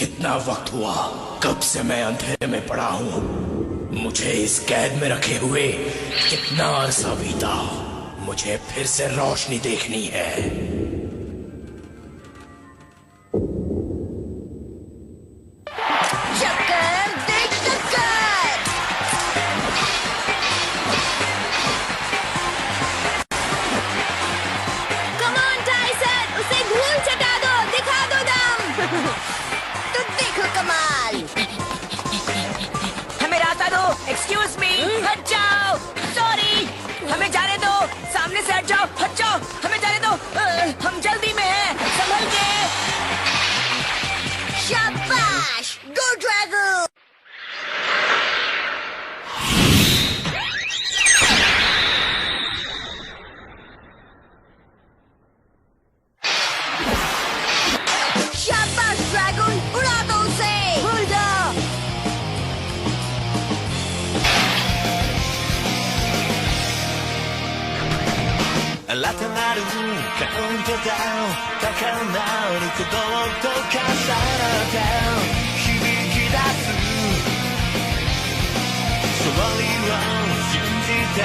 कितना वक्त हुआ, कब से मैं अंधेरे में पड़ा हूं। मुझे इस कैद में रखे हुए कितना अरसा बीता। मुझे फिर से रोशनी देखनी है। एक्सक्यूज मी, हट जाओ। सॉरी, हमें जाने दो। सामने से हट जाओ, हट जाओ। हमें जाने दो, हम जल्दी में हैं। संभल के। शाबाश, गो ड्रैगन। शाबाश ड्रैगन, उड़ा दो उसे। भूल जाओ।新たなるカウントダウン高鳴る鼓動と重なって響き出すその理論信じて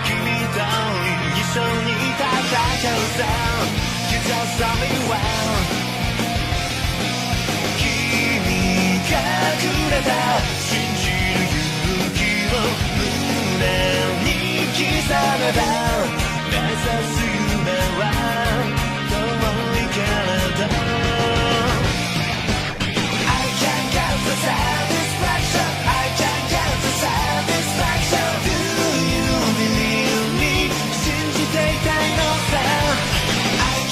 君と一緒に戦うさ You just saw me well 君がくれた信じる勇気を胸に刻めば目指す夢は遠いけれど I can't get the satisfaction I can't get the satisfaction Do you believe me 信じていたいのさ I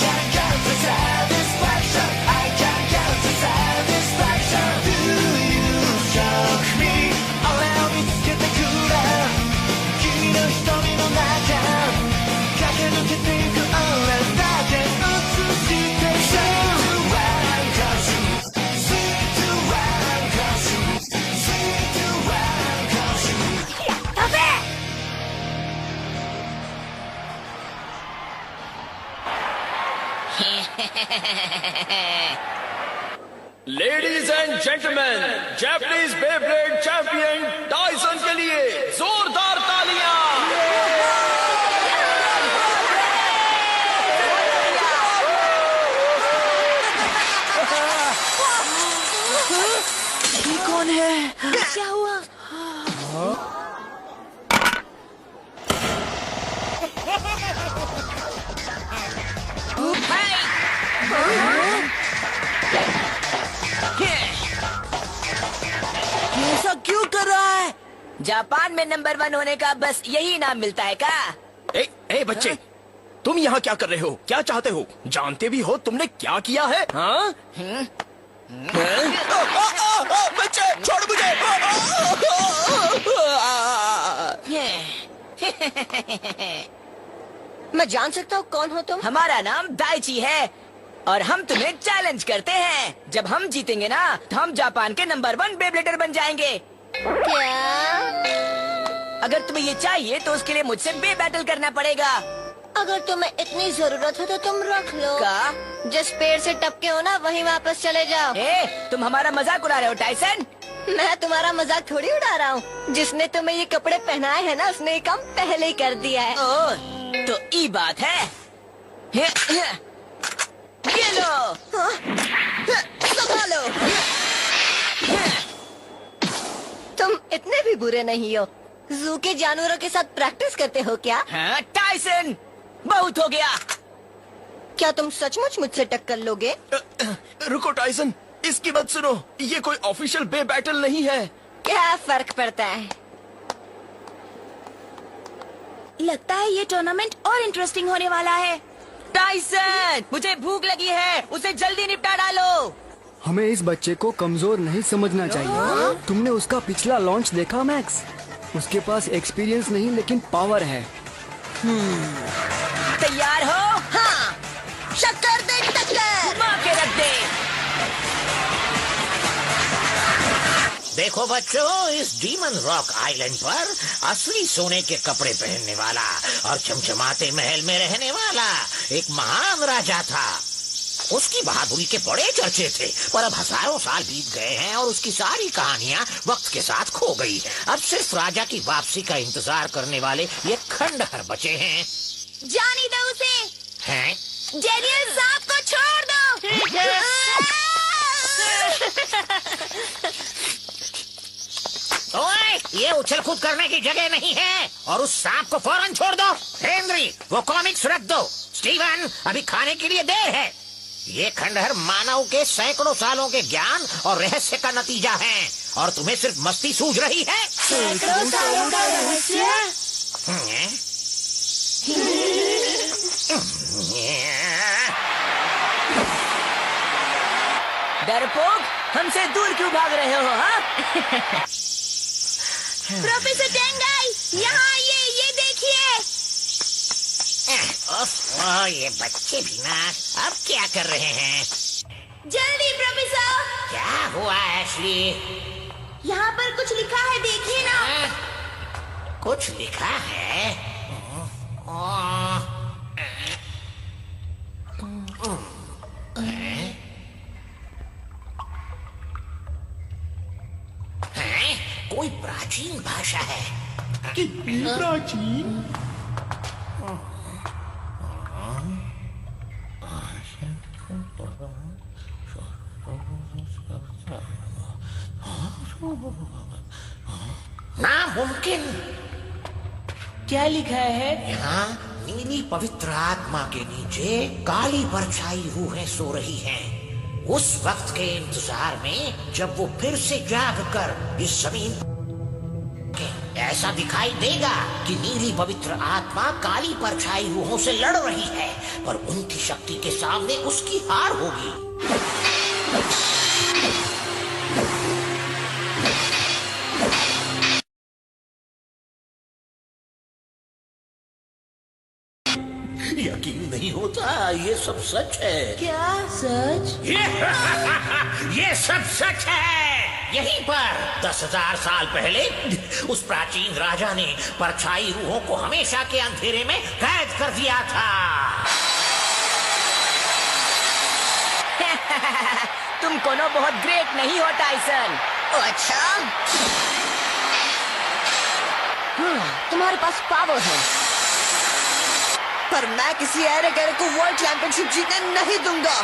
can't get the satisfaction I can't get the satisfaction Do you shock me 俺を見つけてくれ君の瞳の中駆け抜けていく俺だけ映してしまう Sweet to one cause you Sweet to one cause you ladies and gentleman, Japanese Beyblade champion Tyson के लिए जोरदार तालियां। ये कौन है? क्या हुआ? ऐसा क्यों कर रहा है? जापान में नंबर 1 होने का बस यही इनाम मिलता है क्या? ए बच्चे, तुम यहाँ क्या कर रहे हो? क्या चाहते हो? जानते भी हो तुमने क्या किया है? हाँ? बच्चे छोड़ मुझे। मैं जान सकता हूँ कौन हो तुम? हमारा नाम दाइची है और हम तुम्हें चैलेंज करते हैं। जब हम जीतेंगे ना तो हम जापान के नंबर 1 बेब्लेडर बन जाएंगे। क्या? अगर तुम्हें ये चाहिए तो उसके लिए मुझसे बे बैटल करना पड़ेगा। अगर तुम्हें इतनी जरूरत हो तो तुम रख लो। का? जिस पेड़ से टपके हो ना वहीं वापस चले जाओ। तुम हमारा मजाक उड़ा रहे हो टाइसन। मैं तुम्हारा मजाक थोड़ी उड़ा रहा हूँ। जिसने तुम्हें ये कपड़े पहनाए हैं ना उसने ये काम पहले ही कर दिया है। ओह, तो ये बात है। ये लो। संभालो। तुम इतने भी बुरे नहीं हो। जू के जानवरों के साथ प्रैक्टिस करते हो क्या? हाँ, टाइसन, बहुत हो गया। क्या तुम सचमुच मुझसे टक्कर लोगे? रुको टाइसन, इसकी बात सुनो। ये कोई ऑफिशियल बे बैटल नहीं है। क्या फर्क पड़ता है? लगता है ये टूर्नामेंट और इंटरेस्टिंग होने वाला है। टाइसन, मुझे भूख लगी है, उसे जल्दी निपटा डालो। हमें इस बच्चे को कमजोर नहीं समझना चाहिए। तुमने उसका पिछला लॉन्च देखा मैक्स? उसके पास एक्सपीरियंस नहीं लेकिन पावर है। तैयार हो? हाँ, शक्कर दे टक्कर। मार के रख दे। देखो बच्चों, इस डीमन रॉक आइलैंड पर असली सोने के कपड़े पहनने वाला और चमचमाते महल में रहने वाला एक महान राजा था। उसकी बहादुरी के बड़े चर्चे थे, पर अब हजारों साल बीत गए हैं और उसकी सारी कहानियां वक्त के साथ खो गई। अब सिर्फ राजा की वापसी का इंतजार करने वाले ये खंडहर बचे हैं। जानी दो उसे। हैं? जेनियल साहब को छोड़ दो। ओए, ये उछल कूद करने की जगह नहीं है और उस सांप को फौरन छोड़ दो। हेनरी, वो कॉमिक्स रख दो। स्टीवन, अभी खाने के लिए देर है। ये खंडहर मानव के सैकड़ों सालों के ज्ञान और रहस्य का नतीजा है और तुम्हें सिर्फ मस्ती सूझ रही है। सैकड़ों सालों का रहस्य? डरपोक, हमसे दूर क्यों भाग रहे हो? हाँ? प्रोफेसर टेंगाई, यहाँ ये देखिए। ये बच्चे भी ना अब क्या कर रहे हैं? जल्दी प्रोफेसर। क्या हुआ एशली? यहाँ पर कुछ लिखा है, देखिए ना। कुछ लिखा है? कोई प्राचीन भाषा है। कितनी प्राचीन? नामुमकिन। क्या लिखा है? यहाँ नीली पवित्र आत्मा के नीचे काली परछाई रूहें सो रही हैं। उस वक्त के इंतजार में जब वो फिर से जाग कर इस जमीन ऐसा दिखाई देगा कि नीली पवित्र आत्मा काली परछाई रूहों से लड़ रही है, पर उनकी शक्ति के सामने उसकी हार होगी। यकीन नहीं होता, ये सब सच है। क्या सच? ये सब सच है। यहीं पर 10,000 साल पहले उस प्राचीन राजा ने परछाई रूहों को हमेशा के अंधेरे में कैद कर दिया था। तुम कोनो बहुत ग्रेट नहीं हो टाइसन। अच्छा, तुम्हारे पास पावर है, पर मैं किसी एरेगर को वर्ल्ड चैंपियनशिप जीतने नहीं दूंगा।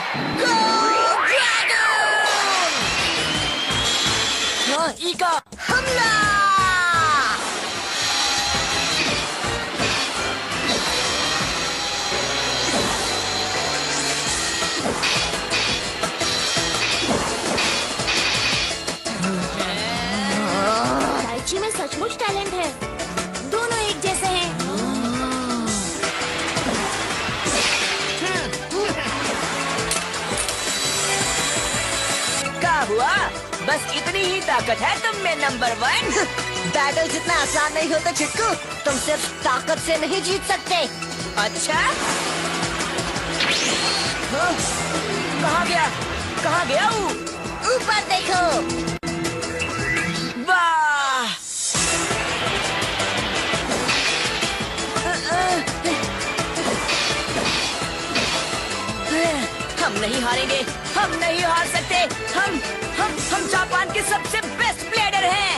हाँ, ईका, हमला! टाइची में सचमुच टैलेंट है, दोनों एक जैसे हैं। क्या हुआ? बस इतनी ही ताकत है तुम में नंबर 1। बैटल जितना आसान नहीं होता चिक्कू, तुम सिर्फ ताकत से नहीं जीत सकते। अच्छा, हाँ, कहाँ गया वो? ऊपर देखो। वाह! नहीं हारेंगे, हम नहीं हार सकते। हम जापान के सबसे बेस्ट प्लेयर हैं।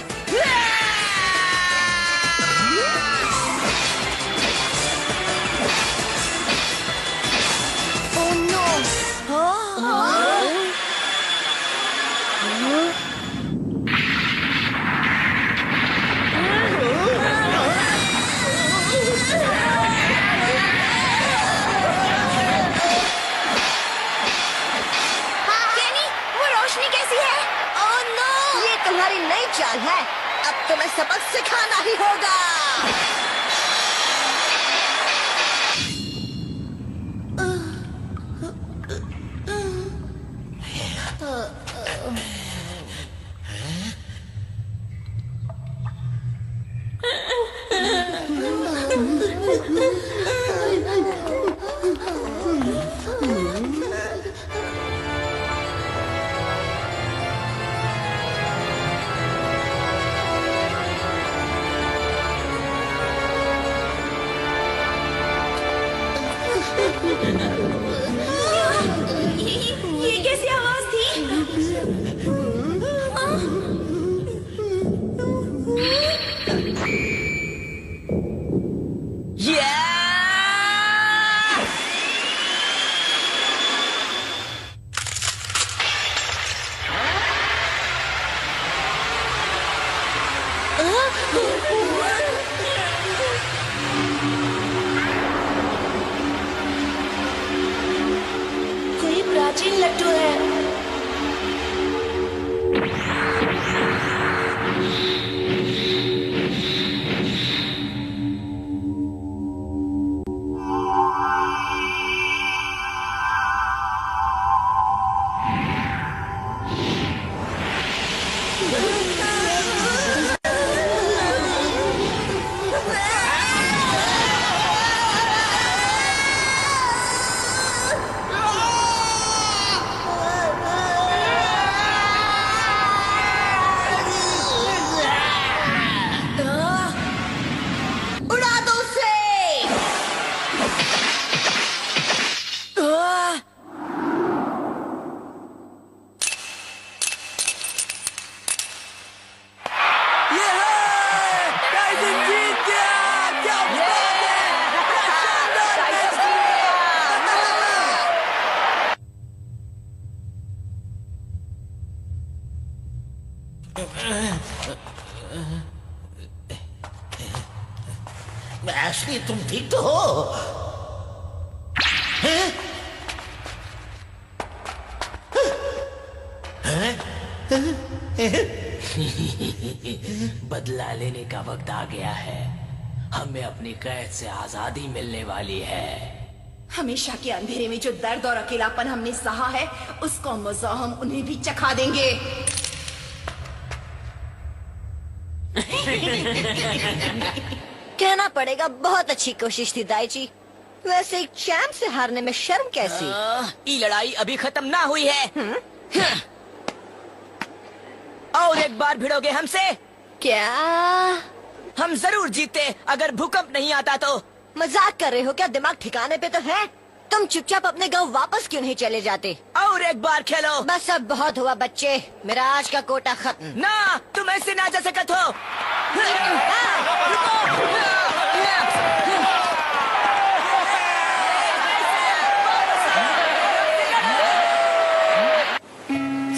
Oh no. तुम्हारी नई चाल है, अब तुम्हें सबक सिखाना ही होगा। ये कैसी आवाज थी? कोई प्राचीन लट्टू है। एशली, तुम ठीक तो हो? हैं? बदला लेने का वक्त आ गया है। हमें अपनी कैद से आजादी मिलने वाली है। हमेशा के अंधेरे में जो दर्द और अकेलापन हमने सहा है, उसका मजा हम उन्हें भी चखा देंगे। कहना पड़ेगा, बहुत अच्छी कोशिश थी दाईजी। वैसे एक चैंप से हारने में शर्म कैसी? ये लड़ाई अभी खत्म ना हुई है। और एक बार भिड़ोगे हमसे? क्या हम जरूर जीते अगर भूकंप नहीं आता तो। मजाक कर रहे हो क्या? दिमाग ठिकाने पे तो है? तुम चुपचाप अपने गांव वापस क्यों नहीं चले जाते? और एक बार खेलो। बस अब बहुत हुआ बच्चे, मेरा आज का कोटा खत्म। ना, तुम ऐसे ना जा सकते हो।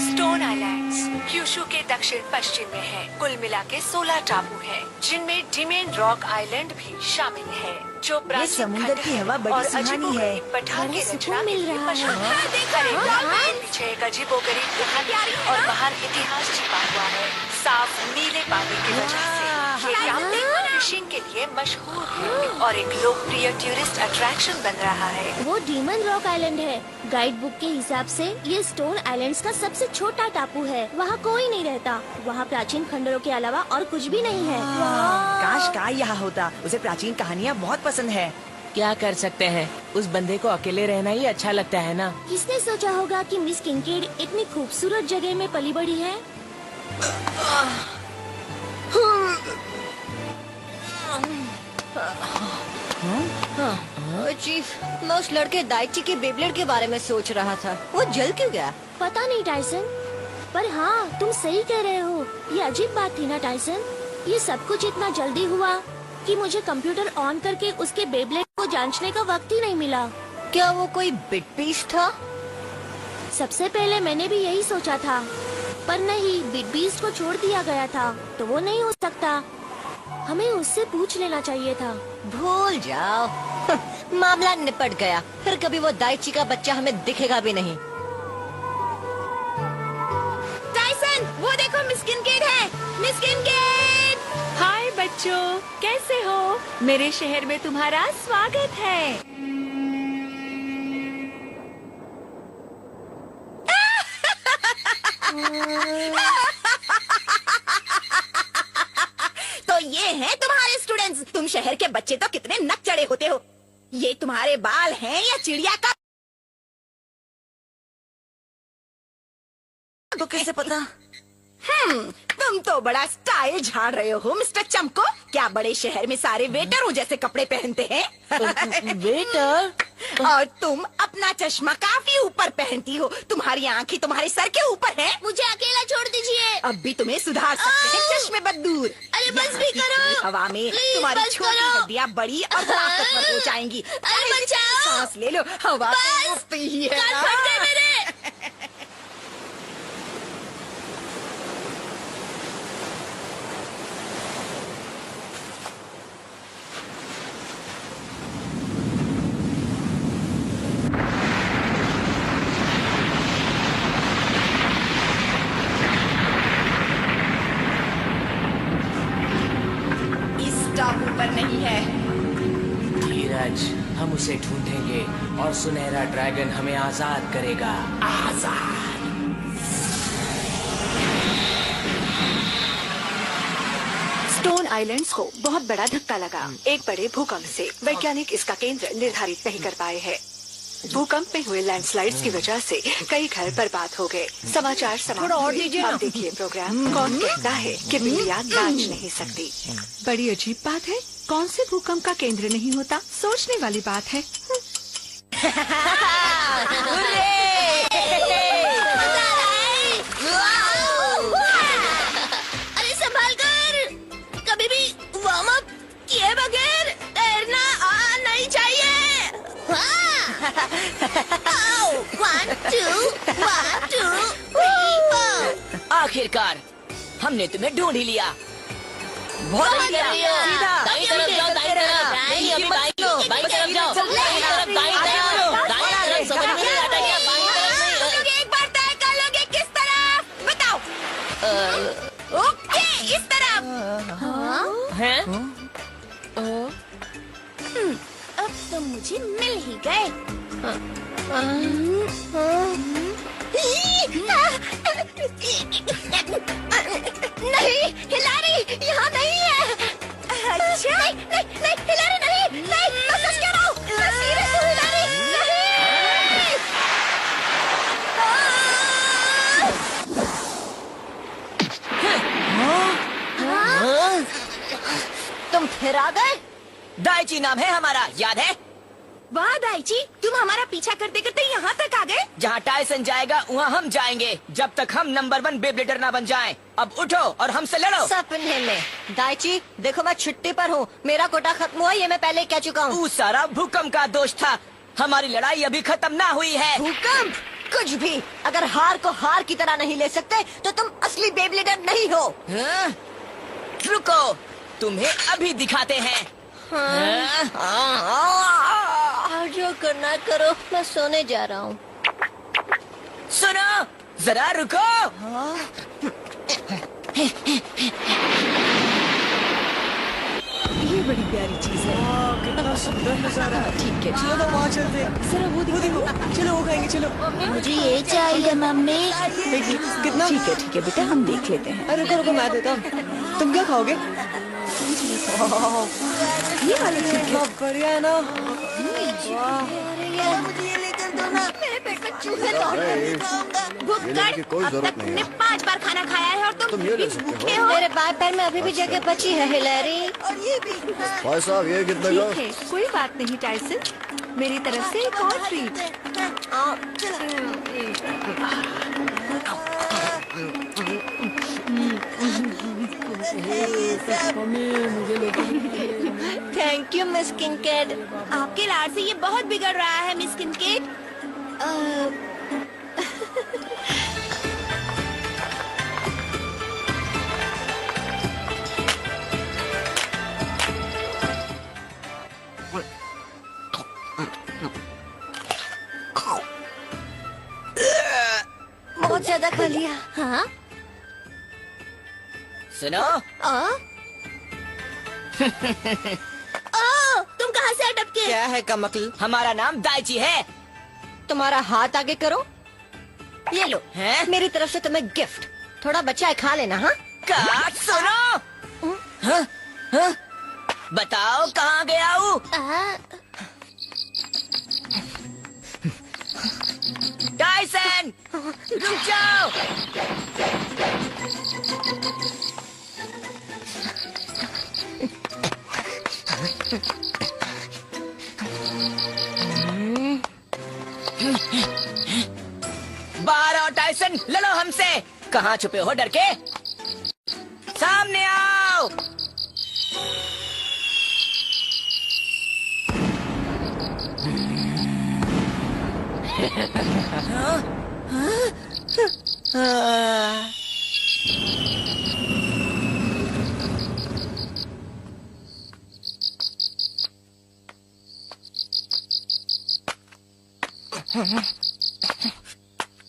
स्टोन आइलैंड्स क्यूशू के दक्षिण पश्चिम में है। कुल मिला के 16 टापू हैं, जिनमें डिमेन रॉक आइलैंड भी शामिल है, जो प्राचीन समुद्र की हवा बड़ी सुहानी है। पठार के रचना मिल रहा है। पीछे एक अजीबोगरीब कहानी और बाहर इतिहास छिपा हुआ है। साफ नीले पानी की वजह से ये टापू फिशिंग के लिए मशहूर है और एक लोकप्रिय टूरिस्ट अट्रैक्शन बन रहा है। वो डीमन रॉक आइलैंड है। गाइड बुक के हिसाब से ये स्टोन आइलैंड्स का सबसे छोटा टापू है। वहाँ कोई नहीं रहता। वहाँ प्राचीन खंडरों के अलावा और कुछ भी नहीं है। काश काय यहाँ होता। उसे प्राचीन कहानियाँ बहुत पसंद है। क्या कर सकते हैं, उस बंदे को अकेले रहना ही अच्छा लगता है ना। किसने सोचा होगा कि मिस किंकेड इतनी खूबसूरत जगह में पली बड़ी है। चीफ, मैं उस लड़के दाइची के बेब्लेड के बारे में सोच रहा था। वो जल क्यों गया? पता नहीं टाइसन, पर हाँ तुम सही कह रहे हो। ये अजीब बात थी ना टाइसन। ये सब कुछ इतना जल्दी हुआ कि मुझे कंप्यूटर ऑन करके उसके बेब्लेड को जांचने का वक्त ही नहीं मिला। क्या वो कोई बिट पीस था? सबसे पहले मैंने भी यही सोचा था, पर नहीं, बिट बीस्ट को छोड़ दिया गया था तो वो नहीं हो सकता। हमें उससे पूछ लेना चाहिए था। भूल जाओ, मामला निपट गया। फिर कभी वो दाइची का बच्चा हमें दिखेगा भी नहीं। टाइसन, वो देखो मिस किनकेड है। मिस किनकेड! हाय बच्चों, कैसे हो? मेरे शहर में तुम्हारा स्वागत है। तो ये हैं तुम्हारे स्टूडेंट्स। तुम शहर के बच्चे तो कितने नक चढ़े होते हो। ये तुम्हारे बाल हैं या चिड़िया का? तो कैसे पता? तुम तो बड़ा स्टाइल झाड़ रहे हो मिस्टर चमको। क्या बड़े शहर में सारे वेटरों जैसे कपड़े पहनते हैं? वेटर? और तुम अपना चश्मा काफी ऊपर पहनती हो। तुम्हारी आंखें तुम्हारे सर के ऊपर है। मुझे अकेला छोड़ दीजिए। अब भी तुम्हें सुधार सकते हैं चश्मे बदूर। अरे बस भी करो। हवा में Please, तुम्हारी बस छोटी करो। हड्डियां बड़ी और ताकतवर हो जाएंगी। अरे बचाओ। सांस ले लो, हवा बस। तो मुफ्त ही है कान ना। फट गए मेरे। इस टापू पर नहीं है। धीरज, हम उसे ढूंढेंगे और सुनहरा ड्रैगन हमें आजाद करेगा। आजाद। स्टोन आइलैंड्स को बहुत बड़ा धक्का लगा। एक बड़े भूकंप से वैज्ञानिक इसका केंद्र निर्धारित नहीं कर पाए हैं। भूकंप में हुए लैंडस्लाइड्स की वजह से कई घर बर्बाद हो गए। समाचार समाप्त हुए। अब देखिए प्रोग्राम कौन कहता है कि बिल्लियाँ नाच नहीं सकती। बड़ी अजीब बात है। कौन से भूकंप का केंद्र नहीं होता? सोचने वाली बात है। अरे संभाल कर, कभी भी वार्म अप किए बगैर तैरना नहीं चाहिए। One, two, 3, 4। आखिरकार हमने तुम्हें ढूंढ ही लिया। बहुत बढ़िया। सीधा। दाईं तरफ जाओ, दाईं तरफ। नहीं, अभी बाईं तरफ जाओ। दाईं तरफ, दाईं तरफ। समझ में नहीं आता क्या? बाईं तरफ नहीं। लोग एक बार तय कर लोगे किस तरफ? बताओ। ओके, इस तरफ। हैं? अब तो मुझे मिल ही गए। नहीं, हिलारी यहाँ नहीं है। अच्छा। नहीं, हिलारी नहीं, मैं सच कह रहा हूँ। मैं सीरियस हूँ, हिलारी नहीं। तुम फिर आ गए? दाइची नाम है हमारा, याद है? वाह दाइची, तुम हमारा पीछा करते करते यहाँ तक आ गए। जहाँ टाइसन जाएगा वहाँ हम जाएंगे, जब तक हम नंबर 1 बेब्लेडर ना बन जाएं। अब उठो और हमसे लड़ो। सपने में। दाइची, देखो मैं छुट्टी पर हूँ। मेरा कोटा खत्म हुआ, ये मैं पहले कह चुका हूँ। वो सारा भूकंप का दोष था। हमारी लड़ाई अभी खत्म ना हुई है। भूकंप? कुछ भी। अगर हार को हार की तरह नहीं ले सकते तो तुम असली बेब्लेडर नहीं हो। हाँ? रुको, तुम्हें अभी दिखाते हैं। जो करना करो, मैं सोने जा रहा हूँ। सुनो, जरा रुको। ये बड़ी प्यारी चीज है। कितना सुंदर नजारा। ठीक है, चलो वहाँ चलते हैं। जरा वो देखो। चलो वो खाएंगे, चलो। मुझे ये चाहिए मम्मी। कितना? ठीक है बेटा, हम देख लेते हैं। अरे रुको, मैं देता हूँ। तुम क्या खाओगे? ये वाले ठीक है। बढ़िया है ना? मुझे ये लेकर दो ना, मेरे पेट में चूहे भुक्कड़, अब तक तुमने 5 बार खाना खाया है और तुम भी भूखे हो। मेरे बाएं पैर में अभी भी जगह बची है, हिलैरी। और ये भी। भाई साहब ये कितने ठीक है, कोई बात नहीं टाइसन, मेरी तरफ से एक और treat. Thank you Miss Kincaid. आपके लाड से ये बहुत बिगड़ रहा है मिस किंकेड। बहुत ज्यादा खा लिया। हाँ? सुनो, तुम कहाँ से अटके? क्या है कमकल? हमारा नाम दाइची है। तुम्हारा हाथ आगे करो। ये लो, हैं? मेरी तरफ से तुम्हें गिफ्ट। थोड़ा बचा है, खा लेना। हाँ का सुनो। हाँ? हाँ? बताओ कहाँ गया हूँ? टाइसन, रुक जाओ। बाहर आओ टाइसन, लड़ो हमसे। कहाँ छुपे हो डर के? सामने आओ।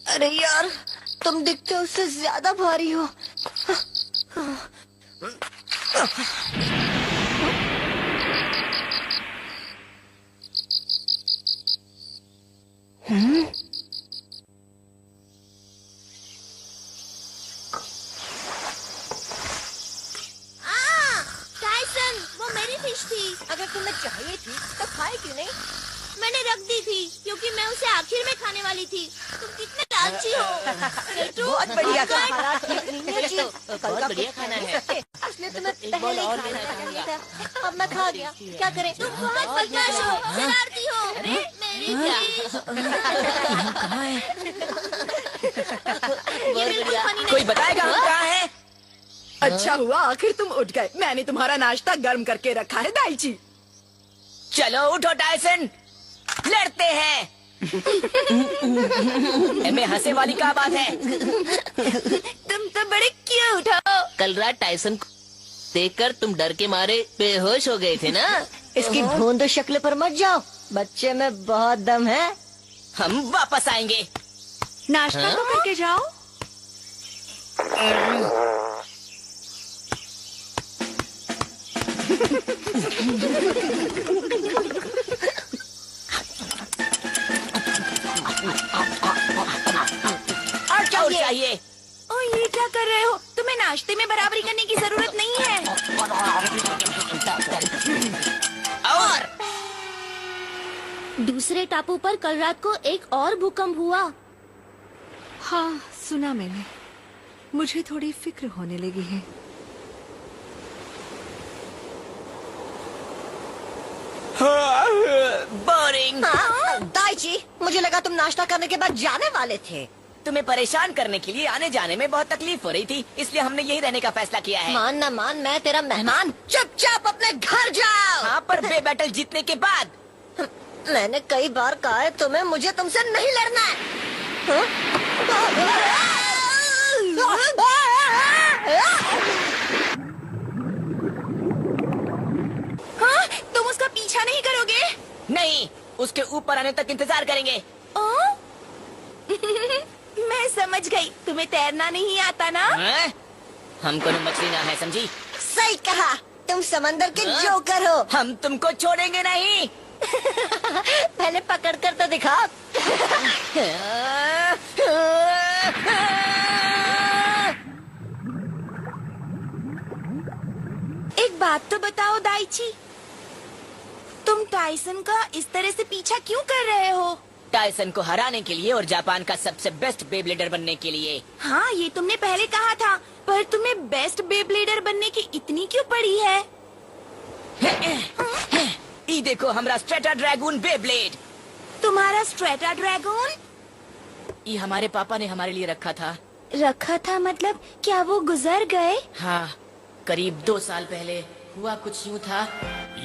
अरे यार, तुम दिखते हो उससे ज्यादा भारी हो। टाइसन, वो मेरी फिश थी। अगर तुम्हें चाहिए थी तो खाए क्यों नहीं? मैंने रख दी थी क्योंकि मैं उसे आखिर में खाने वाली थी। तुम कितने लालची हो। बहुत बढ़िया खाना ठीक नहीं है जी। बहुत बढ़िया खाना है। उसने तुम्हें पहले ही खाना खाया था। अब मैं खा गया, क्या करें? तुम बहुत बदमाश हो, शरारती हो। मेरी फिश। ये बिल्कुल फनी नहीं। कोई बताएगा हम कहाँ हैं? अच्छा हुआ आखिर तुम उठ गए। मैंने तुम्हारा नाश्ता गर्म करके रखा है दाइची। चलो उठो टाइसन, लड़ते हैं। में हंसे वाली क्या बात है? तुम तो बड़े क्यूट हो। कल रात टाइसन को देखकर तुम डर के मारे बेहोश हो गए थे ना? इसकी भोंदू शक्ल पर मत जाओ, बच्चे में बहुत दम है। हम वापस आएंगे। नाश्ता तो करके जाओ। और क्या चाहिए? ओ ये क्या कर रहे हो? तुम्हें नाश्ते में बराबरी करने की जरूरत नहीं है। और दूसरे टापू पर कल रात को एक और भूकंप हुआ। हाँ, सुना मैंने। मुझे थोड़ी फिक्र होने लगी है। बोरिंग। दाइची, मुझे लगा तुम नाश्ता करने के बाद जाने वाले थे। तुम्हें परेशान करने के लिए आने जाने में बहुत तकलीफ हो रही थी, इसलिए हमने यही रहने का फैसला किया है। मान ना मान, मैं तेरा मेहमान। चुपचाप अपने घर जाओ। हाँ, पर बे बैटल जीतने के बाद। मैंने कई बार कहा है तुम्हें, मुझे तुमसे नहीं लड़ना है। हाँ, तुम उसका पीछा नहीं करोगे? नहीं, उसके ऊपर आने तक इंतजार करेंगे। मैं समझ गई, तुम्हें तैरना नहीं आता ना? हमको मछली ना है, समझी? सही कहा, तुम समंदर के जोकर हो। हम तुमको छोड़ेंगे नहीं। पहले पकड़ कर तो दिखा। एक बात तो बताओ दाइची, तुम टाइसन का इस तरह से पीछा क्यों कर रहे हो? टाइसन को हराने के लिए और जापान का सबसे बेस्ट बेब्लेडर बनने के लिए। हाँ, ये तुमने पहले कहा था, पर तुम्हें बेस्ट बेब्लेडर बनने की इतनी क्यों पड़ी है? ई देखो हमरा स्ट्रेटा ड्रैगून बेब्लेड। तुम्हारा स्ट्रेटा ड्रैगन? ये हमारे पापा ने हमारे लिए रखा था। रखा था मतलब क्या वो गुजर गए? हाँ, करीब 2 साल पहले हुआ कुछ यूं था।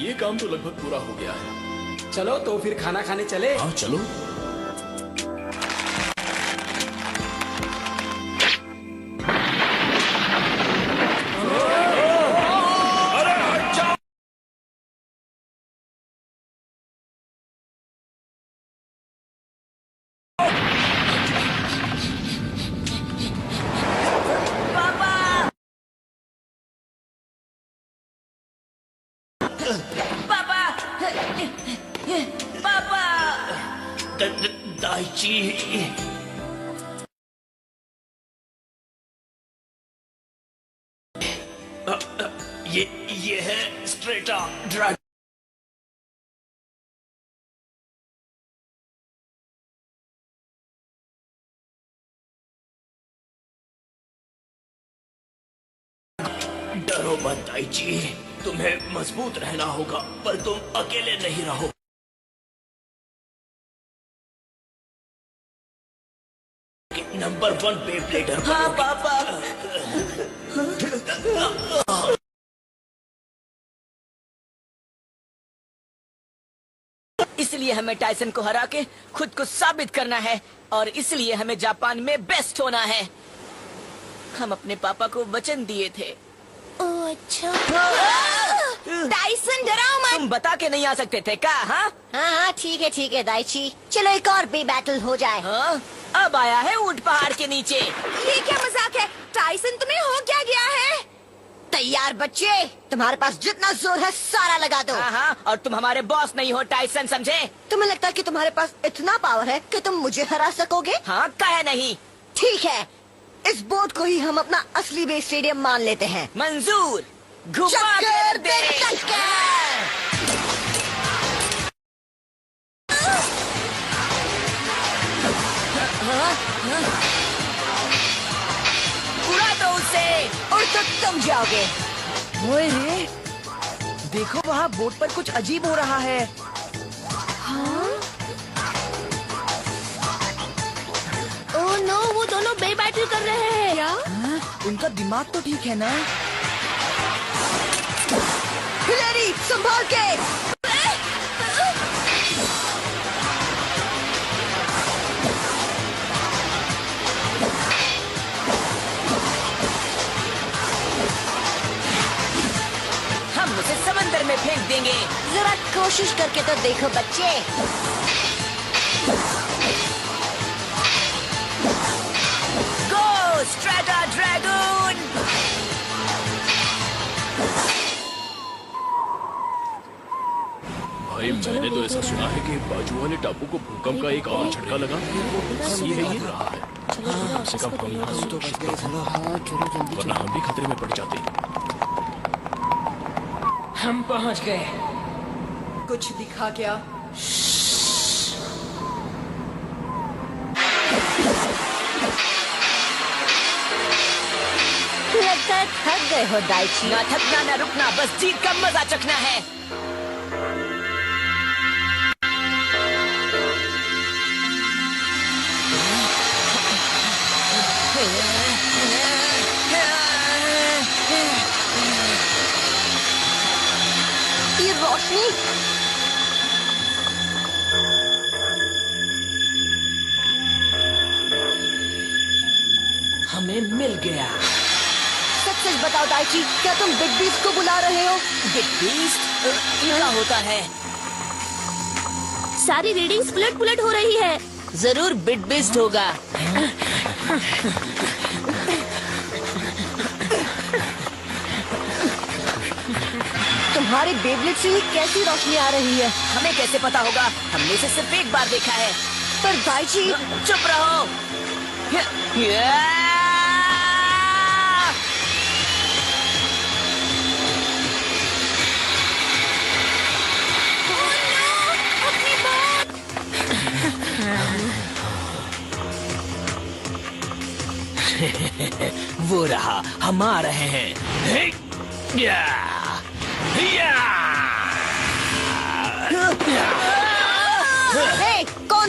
ये काम तो लगभग पूरा हो गया है। चलो तो फिर खाना खाने चले। हाँ चलो। दाइची, ये है स्ट्रेटा ड्रैगन। डरो मत दाइची, तुम्हें मजबूत रहना होगा, पर तुम अकेले नहीं रहो। नंबर 1 बेब्लेडर। हाँ पापा। इसलिए हमें टाइसन को हरा के खुद को साबित करना है, और इसलिए हमें जापान में बेस्ट होना है। हम अपने पापा को वचन दिए थे। ओह अच्छा। टाइसन डराओ मत। तुम बता के नहीं आ सकते थे क्या? हाँ हाँ ठीक है दाइची, चलो एक और भी बैटल हो जाए। हाँ, अब आया है ऊंट पहाड़ के नीचे। ये क्या मजाक है? टाइसन तुम्हें हो क्या गया है? तैयार बच्चे, तुम्हारे पास जितना जोर है सारा लगा दो। हाँ, और तुम हमारे बॉस नहीं हो टाइसन, समझे? तुम्हें लगता है कि तुम्हारे पास इतना पावर है कि तुम मुझे हरा सकोगे? हाँ, काहे नहीं। ठीक है, इस बोर्ड को ही हम अपना असली बेस स्टेडियम मान लेते हैं। मंजूर। घुमा चक्कर दे। उड़ा दो उसे, और तो तुम जाओगे। ओए रे, देखो वहाँ बोट पर कुछ अजीब हो रहा है। ओह नो, वो दोनों बे बैटल कर रहे हैं। क्या? उनका दिमाग तो ठीक है ना? हिलेरी, संभाल के। हम उसे समंदर में फेंक देंगे। जरा कोशिश करके तो देखो बच्चे। गो स्ट्रेटा ड्रैगन। भाई मैंने तो ऐसा सुना है कि बाजू वाले टापू को भूकंप का एक और झटका लगा। ये है ये रहा है। हमसे का भूकंप यहाँ से तो बच गए, वरना हम भी खतरे में पड़ जाते। हम पहुंच गए। कुछ दिखा क्या? लगता है थक गए हो दाइची। ना थकना ना रुकना, बस जीत का मजा चखना है। ये रोशनी, हमें मिल गया। सच सच बताओ दाइची, क्या तुम बिग बीस्ट को बुला रहे हो? Big beast? ये क्या होता है? सारी रीडिंग्स पुलट हो रही है। जरूर बिग बीस्ट होगा। तुम्हारे बेब्लेड से ही कैसी रोशनी आ रही है? हमें कैसे पता होगा? हमने इसे सिर्फ एक बार देखा है। पर दाइची, चुप रहो। वो रहा, हम आ रहे हैं। या!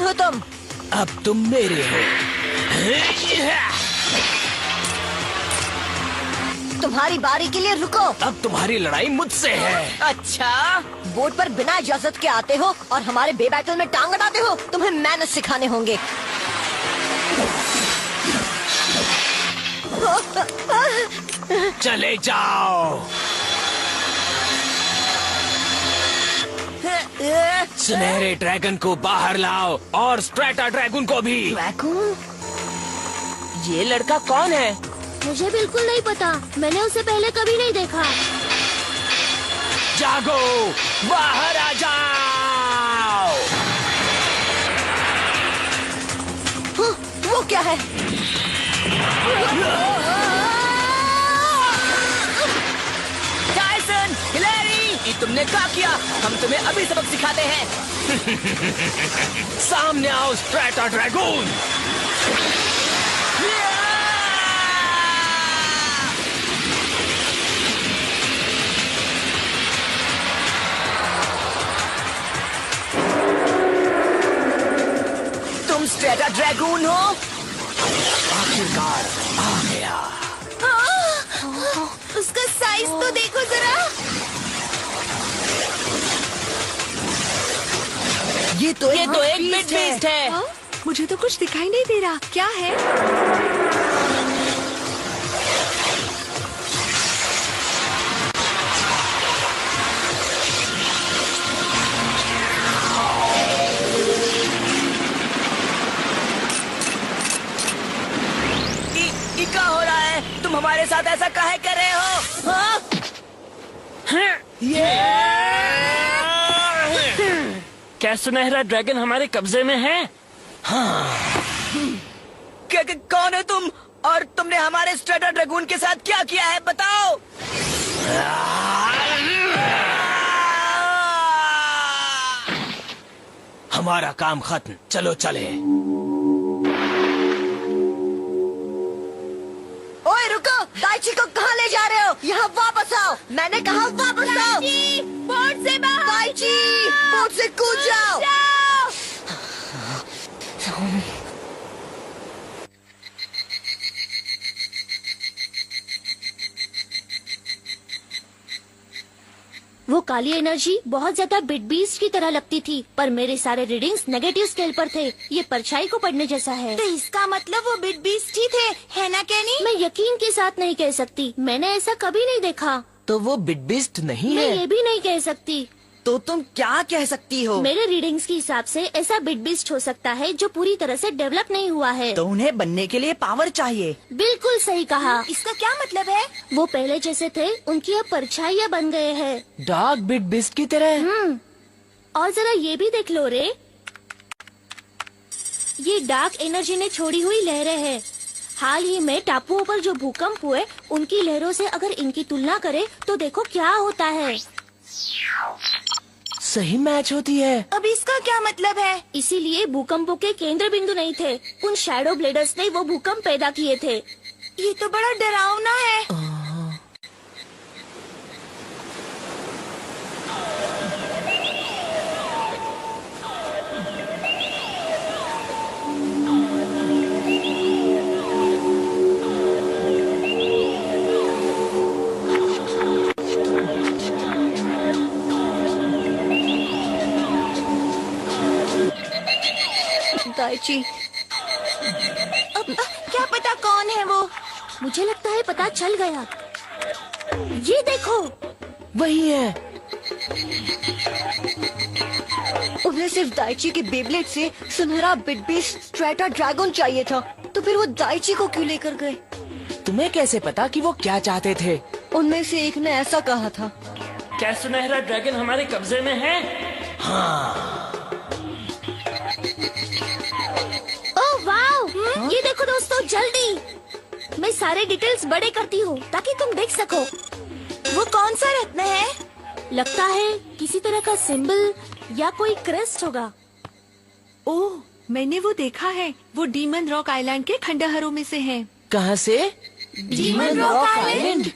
हो तुम? अब तुम मेरे हो। तुम्हारी बारी के लिए रुको। अब तुम्हारी लड़ाई मुझसे है। अच्छा, बोर्ड पर बिना इजाजत के आते हो और हमारे बे बैटल में टांग अड़ाते हो। तुम्हें मैनर्स सिखाने होंगे। चले जाओ। सुनहरे ड्रैगन को बाहर लाओ और स्ट्रेटा ड्रैगन को भी। ड्रैगन? ये लड़का कौन है? मुझे बिल्कुल नहीं पता, मैंने उसे पहले कभी नहीं देखा। जागो, बाहर आ जाओ। वो क्या है? टाइसन, हिलेरी, ये तुमने क्या किया? हम तुम्हें अभी सबक सिखाते हैं। सामने आओ स्ट्रेटा ड्रैगन। तुम स्ट्रेटा ड्रैगन हो? आखिरकार आ गया। उसका साइज तो देखो जरा। ये तो एक बिग बीस्ट है। हाँ? मुझे तो कुछ दिखाई नहीं दे रहा, क्या है? क्या हो रहा है? तुम हमारे साथ ऐसा काहे कर रहे हो? हाँ? क्या सुनहरा ड्रैगन हमारे कब्जे में है? कौन हो तुम? और तुमने हमारे स्ट्रेटा ड्रैगन के साथ क्या किया है, बताओ। हमारा काम खत्म, चलो चले। ओए रुको, दाइची को कहाँ ले जा रहे हो? यहाँ वापस आओ। मैंने कहा वापस आओ। बोर्ड से बाहर दाइची, बोर्ड से कूद जाओ। वो काली एनर्जी बहुत ज्यादा बिग बीस्ट की तरह लगती थी, पर मेरे सारे रीडिंग्स नेगेटिव स्केल पर थे। ये परछाई को पढ़ने जैसा है। तो इसका मतलब वो बिग बीस्ट ही थे, है ना कैनी? मैं यकीन के साथ नहीं कह सकती, मैंने ऐसा कभी नहीं देखा। तो वो बिग बीस्ट नहीं मैं है? ये भी नहीं कह सकती। तो तुम क्या कह सकती हो? मेरे रीडिंग्स के हिसाब से ऐसा बिग बीस्ट हो सकता है जो पूरी तरह से डेवलप नहीं हुआ है। तो उन्हें बनने के लिए पावर चाहिए। बिल्कुल सही कहा। इसका क्या मतलब है? वो पहले जैसे थे, उनकी अब परछाइयाँ बन गए हैं। डार्क बिग बीस्ट की तरह। और जरा ये भी देख लो रे, ये डार्क एनर्जी ने छोड़ी हुई लहरें हैं। हाल ही में टापुओं पर जो भूकंप हुए, उनकी लहरों से अगर इनकी तुलना करें तो देखो क्या होता है। सही मैच होती है। अब इसका क्या मतलब है? इसीलिए भूकंपों के केंद्र बिंदु नहीं थे, उन शैडो ब्लेडर्स ने वो भूकंप पैदा किए थे। ये तो बड़ा डरावना है। दाइची, अब क्या पता कौन है वो? मुझे लगता है पता चल गया। ये देखो, वही है। उन्हें सिर्फ दाइची के बेब्लेड से सुनहरा बिग बीस्ट स्ट्रेटा ड्रैगन चाहिए था, तो फिर वो दाइची को क्यों लेकर गए? तुम्हें कैसे पता कि वो क्या चाहते थे? उनमें से एक ने ऐसा कहा था। क्या सुनहरा ड्रैगन हमारे कब्जे में है? हाँ। ओह वाह! ये देखो दोस्तों, जल्दी। मैं सारे डिटेल्स बड़े करती हूँ ताकि तुम देख सको। वो कौन सा रत्न है? लगता है किसी तरह का सिंबल या कोई क्रेस्ट होगा। ओह, मैंने वो देखा है। वो डीमन रॉक आइलैंड के खंडहरों में से है। कहाँ से? Demon Rock Island?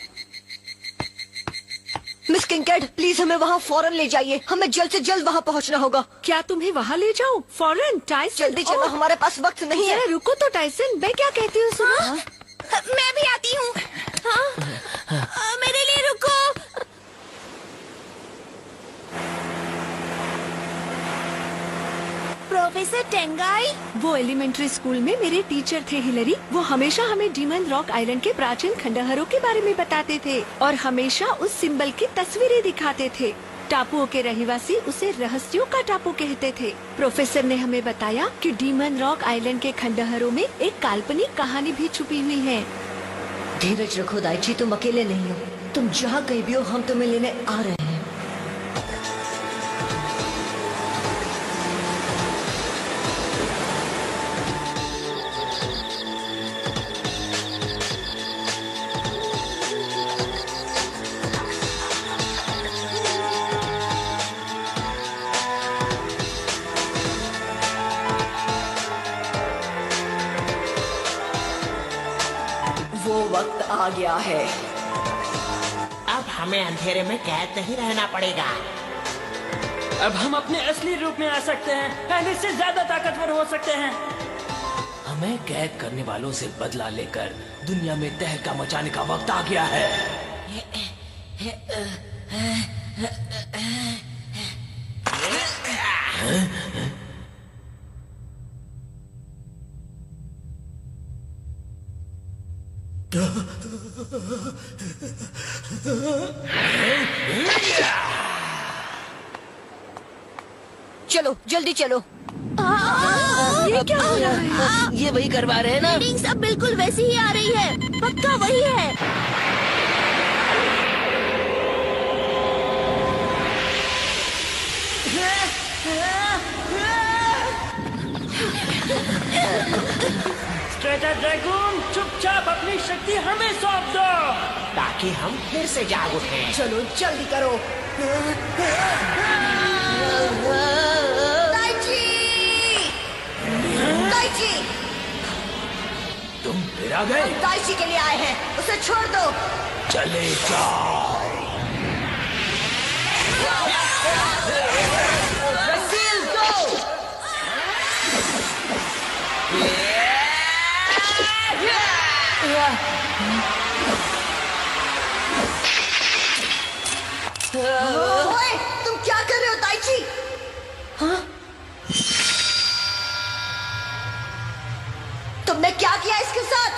Miss Kincaid, please हमें वहाँ फौरन ले जाइए। हमें जल्द से जल्द वहाँ पहुँचना होगा। क्या तुम्हें वहाँ ले जाऊँ फौरन? टाइसन जल्दी चलो, हमारे पास वक्त नहीं है। रुको तो टाइसन, मैं क्या कहती हूँ सुनो। मैं भी आती हूँ। मेरे लिए रुको। प्रोफेसर टेंगाई, वो एलिमेंट्री स्कूल में मेरे टीचर थे हिलरी। वो हमेशा हमें डीमन रॉक आइलैंड के प्राचीन खंडहरों के बारे में बताते थे और हमेशा उस सिंबल की तस्वीरें दिखाते थे। टापुओं के रहवासी उसे रहस्यों का टापू कहते थे। प्रोफेसर ने हमें बताया कि डीमन रॉक आइलैंड के खंडहरों में एक काल्पनिक कहानी भी छुपी हुई है। धीरज रखो दाइची, तुम अकेले नहीं हो। तुम जहाँ कहीं भी हो, हम तुम्हें लेने आ रहे हैं। वो वक्त आ गया है। अब हमें अंधेरे में कैद नहीं रहना पड़ेगा। अब हम अपने असली रूप में आ सकते हैं, पहले से ज्यादा ताकतवर हो सकते हैं। हमें कैद करने वालों से बदला लेकर दुनिया में तहलका मचाने का वक्त आ गया है। चलो जल्दी चलो। ये क्या हो रहा है? ये वही करवा रहे हैं ना? रीडिंग्स अब बिल्कुल वैसी ही आ रही है। पक्का वही है। स्ट्रेटा ड्रैगन, चुपचाप अपनी शक्ति हमें सौंप दो ताकि हम फिर से जाग उठें। चलो जल्दी करो। दाइची, तुम फिर आ गए? दाइची के लिए आए हैं, उसे छोड़ दो। चले जाओ। रसील दो। ओए, तुम क्या कर रहे हो दाइची? हाँ? तुमने क्या किया इसके साथ?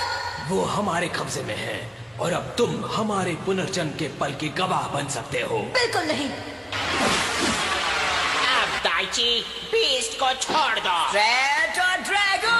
वो हमारे कब्जे में है और अब तुम हमारे पुनर्जन्म के पल की गवाह बन सकते हो। बिल्कुल नहीं। अब दाइची, बीस्ट को छोड़ दो। Strata dragon.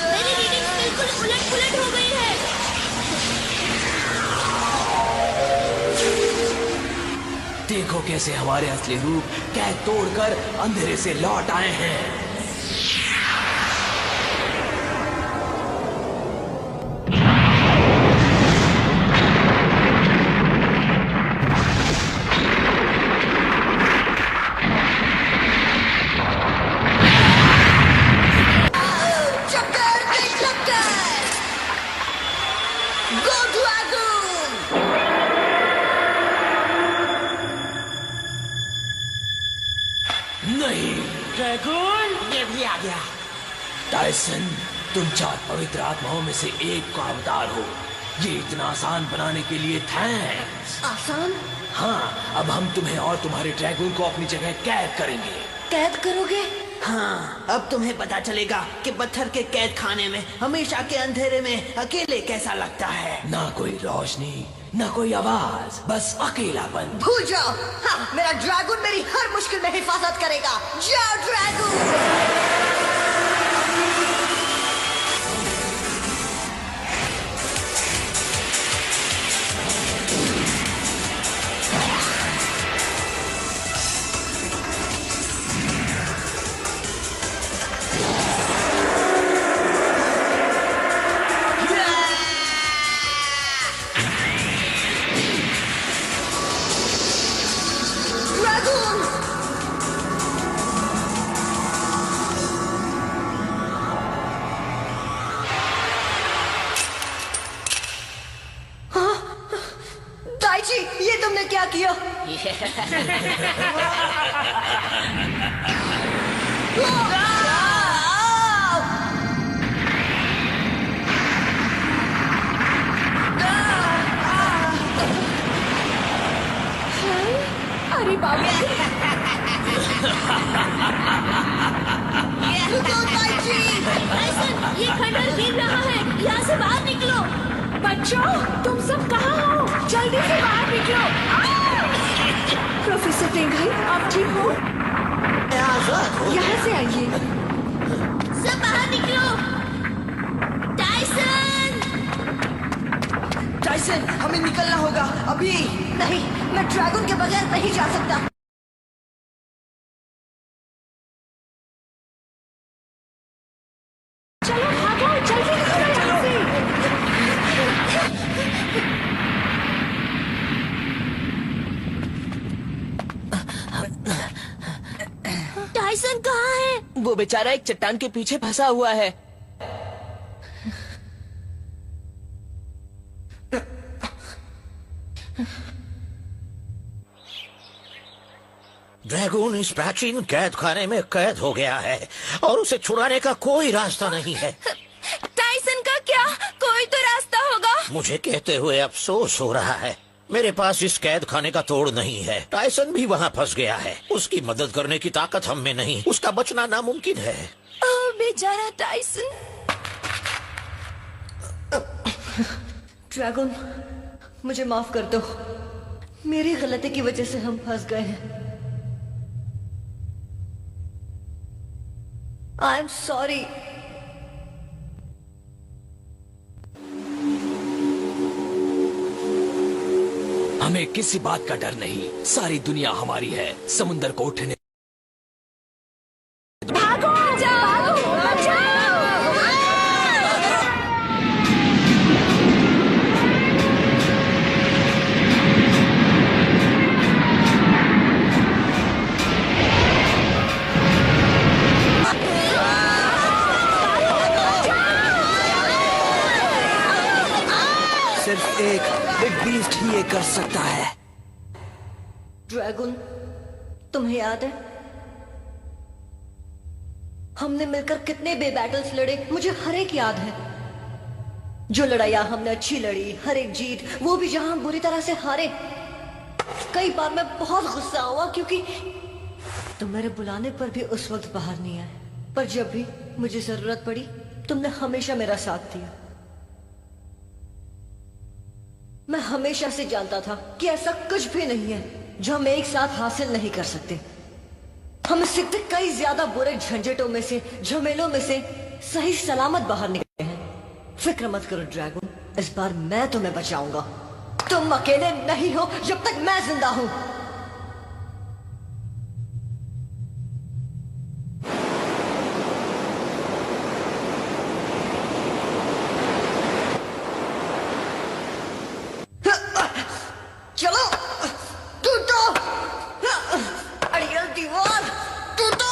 मेरी रीडिंग्स बिल्कुल उलट-पुलट हो गई है। देखो कैसे हमारे असली रूप कैद तोड़कर अंधेरे से लौट आए हैं। चक्कर पे चक्कर। गो ड्रैगन। नहीं ड्रैगन, ये भी आ गया। टाइसन, तुम 4 पवित्र आत्माओं में से एक का अवतार हो। ये इतना आसान बनाने के लिए थैंक्स। आसान? हाँ, अब हम तुम्हें और तुम्हारे ड्रैगन को अपनी जगह कैद करेंगे। कैद करोगे? हाँ, अब तुम्हें पता चलेगा कि पत्थर के कैद खाने में हमेशा के अंधेरे में अकेले कैसा लगता है। ना कोई रोशनी, ना कोई आवाज, बस अकेलापन। भूल जाओ। हाँ, मेरा ड्रैगन मेरी हर मुश्किल में हिफाजत करेगा। जाओ ड्रैगन। किया। अरे बाबा टाइसन, ये खंडर गिर रहा है, यहाँ से बाहर निकलो। बच्चों, तुम सब कहाँ हो? जल्दी से बाहर निकलो। प्रोफेसर टेंगरी, आप ठीक हो? यहाँ से आइए। सब बाहर निकलो। टाइसन, टाइसन, हमें निकलना होगा अभी। नहीं, मैं ड्रैगन के बगैर नहीं जा सकता। चलो भागो, जल्दी निकलो यहाँ से। टाइसन कहाँ है? वो बेचारा एक चट्टान के पीछे फंसा हुआ है। ड्रैगन इस प्राचीन कैद खाने में कैद हो गया है और उसे छुड़ाने का कोई रास्ता नहीं है। टाइसन का क्या? कोई तो रास्ता होगा। मुझे कहते हुए अफसोस हो रहा है, मेरे पास इस कैद खाने का तोड़ नहीं है। टाइसन भी वहाँ फंस गया है। उसकी मदद करने की ताकत हम में नहीं। उसका बचना नामुमकिन है। ओह बेचारा टाइसन। ड्रैगन, मुझे माफ कर दो। मेरी गलती की वजह से हम फंस गए हैं। I am sorry. हमें किसी बात का डर नहीं। सारी दुनिया हमारी है। समुंदर को उठने भागो, भागो, बचाओ। सिर्फ एक बिग बीस्ट ही ये कर सकता है। ड्रैगन, तुम्हें याद है हमने मिलकर कितने बे बैटल्स लड़े? मुझे हर एक याद है। जो लड़ाइयां हमने अच्छी लड़ी, हर एक जीत, वो भी जहां हम बुरी तरह से हारे। कई बार मैं बहुत गुस्सा हुआ क्योंकि तुम मेरे बुलाने पर भी उस वक्त बाहर नहीं आए। पर जब भी मुझे जरूरत पड़ी, तुमने हमेशा मेरा साथ दिया। मैं हमेशा से जानता था कि ऐसा कुछ भी नहीं है जो हम एक साथ हासिल नहीं कर सकते। हम इससे कई ज्यादा बुरे झंझटों में से, झमेलों में से सही सलामत बाहर निकले हैं। फिक्र मत करो ड्रैगन, इस बार मैं तुम्हें बचाऊंगा। तुम अकेले नहीं हो जब तक मैं जिंदा हूं। चलो, टूटो, अड़ियल दीवार, टूटो।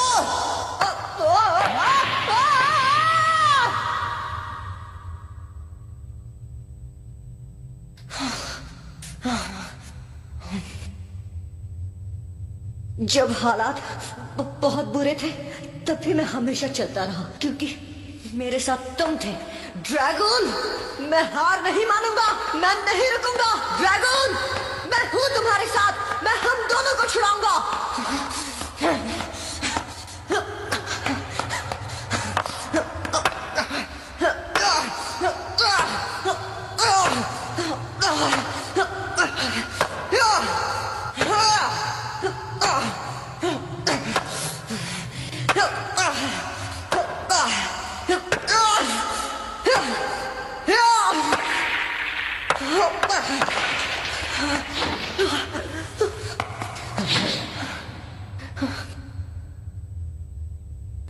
जब हालात बहुत बुरे थे, तब भी मैं हमेशा चलता रहा क्योंकि मेरे साथ तुम थे। ड्रैगन, मैं हार नहीं मानूंगा, मैं नहीं रुकूंगा। ड्रैगन, मैं हूं तुम्हारे साथ, मैं हम दोनों को छुड़ाऊंगा।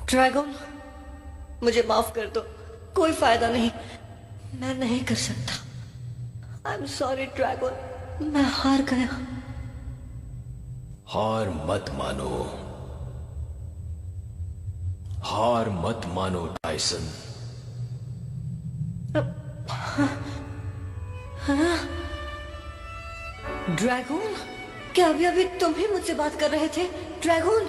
ड्रैगन, मुझे माफ कर दो। कोई फायदा नहीं, मैं नहीं कर सकता। आई एम सॉरी ड्रैगन, मैं हार गया। हार मत मानो, हार मत मानो टाइसन। ड्रैगन, क्या अभी तुम ही मुझसे बात कर रहे थे ड्रैगन?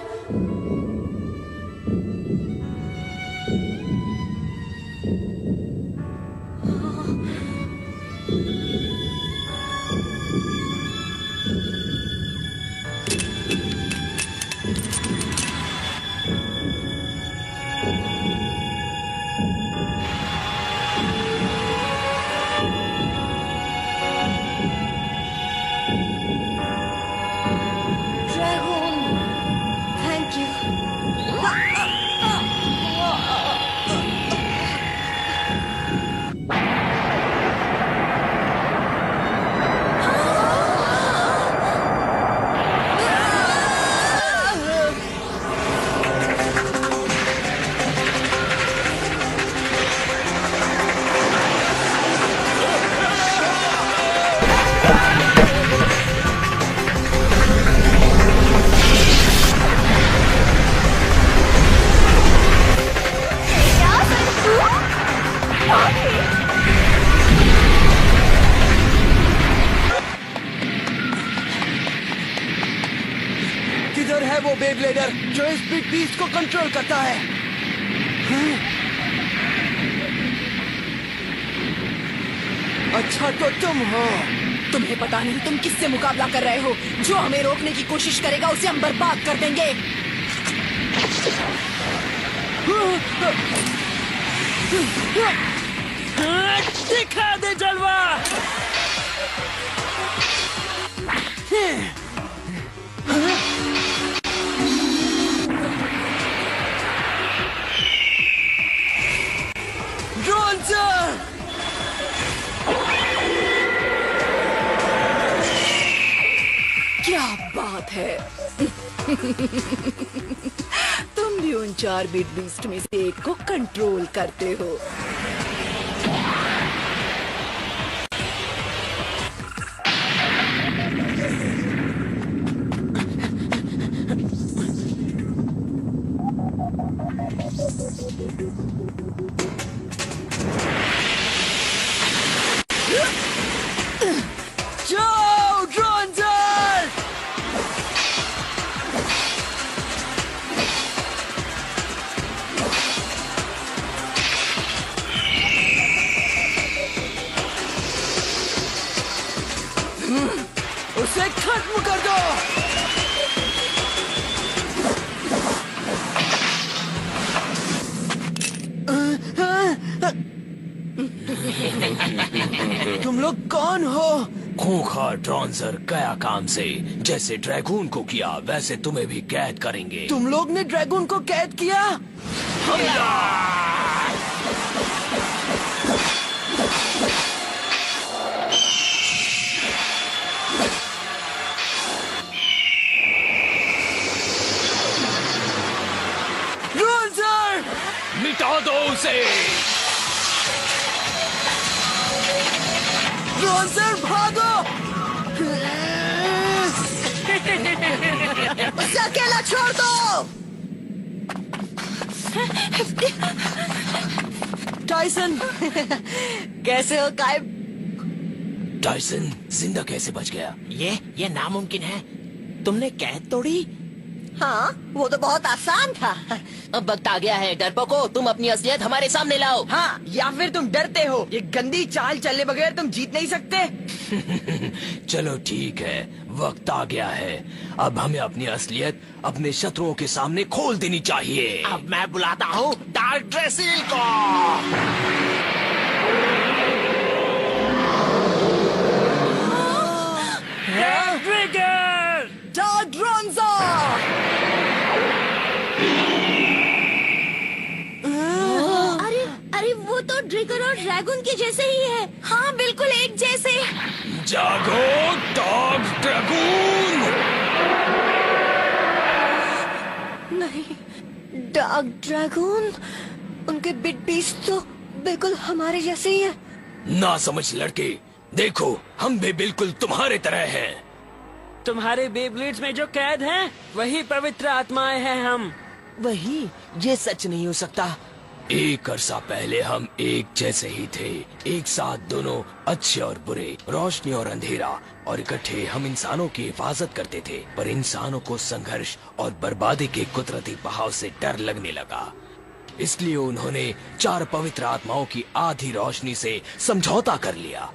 किधर है वो बेब्लेडर जो इस बिग बीस्ट को कंट्रोल करता है? अच्छा तो तुम हो। तुम्हें पता नहीं तुम किससे मुकाबला कर रहे हो। जो हमें रोकने की कोशिश करेगा उसे हम बर्बाद कर देंगे। दिखा दे जलवा। Drone sir! क्या बात है। तुम भी उन 4 बिग बीस्ट में से एक को कंट्रोल करते हो। जाओ ड्रोन सर! उसे खत्म कर दो। तुम लोग कौन हो? खूंखार ड्रॉन्जर गया काम से। जैसे ड्रैगून को किया वैसे तुम्हें भी कैद करेंगे। तुम लोग ने ड्रैगन को कैद किया? ड्रॉन्जर! मिटा दो उसे। ड्रॉन्जर भागो! उसे अकेला छोड़ दो। टाइसन! कैसे हो काइब? टाइसन जिंदा कैसे बच गया? ये नामुमकिन है। तुमने कैद तोड़ी? हाँ, वो तो बहुत आसान था। अब वक्त आ गया है डरपोको, तुम अपनी असलियत हमारे सामने लाओ। हाँ, या फिर तुम डरते हो। ये गंदी चाल चलने बगैर तुम जीत नहीं सकते। चलो ठीक है, वक्त आ गया है। अब हमें अपनी असलियत अपने शत्रुओं के सामने खोल देनी चाहिए। अब मैं बुलाता हूँ डार्क ड्रेसिल को। डार्क ड्रॉन्जर! अरे वो तो ड्रिगर और ड्रैगन के जैसे ही है। हाँ बिल्कुल एक जैसे। जागो डार्क ड्रैगून! नहीं, डार्क ड्रैगन, उनके बिग बीस्ट तो बिल्कुल हमारे जैसे ही है। ना समझ लड़के, देखो हम भी बिल्कुल तुम्हारे तरह हैं। तुम्हारे बेब्लेड्स में जो कैद हैं, वही पवित्र आत्माएं हैं हम। वही, ये सच नहीं हो सकता। एक अरसा पहले हम एक जैसे ही थे, एक साथ दोनों अच्छे और बुरे, रोशनी और अंधेरा, और इकट्ठे हम इंसानों की हिफाजत करते थे। पर इंसानों को संघर्ष और बर्बादी के कुदरती बहाव से डर लगने लगा, इसलिए उन्होंने 4 पवित्र आत्माओं की आधी रोशनी से समझौता कर लिया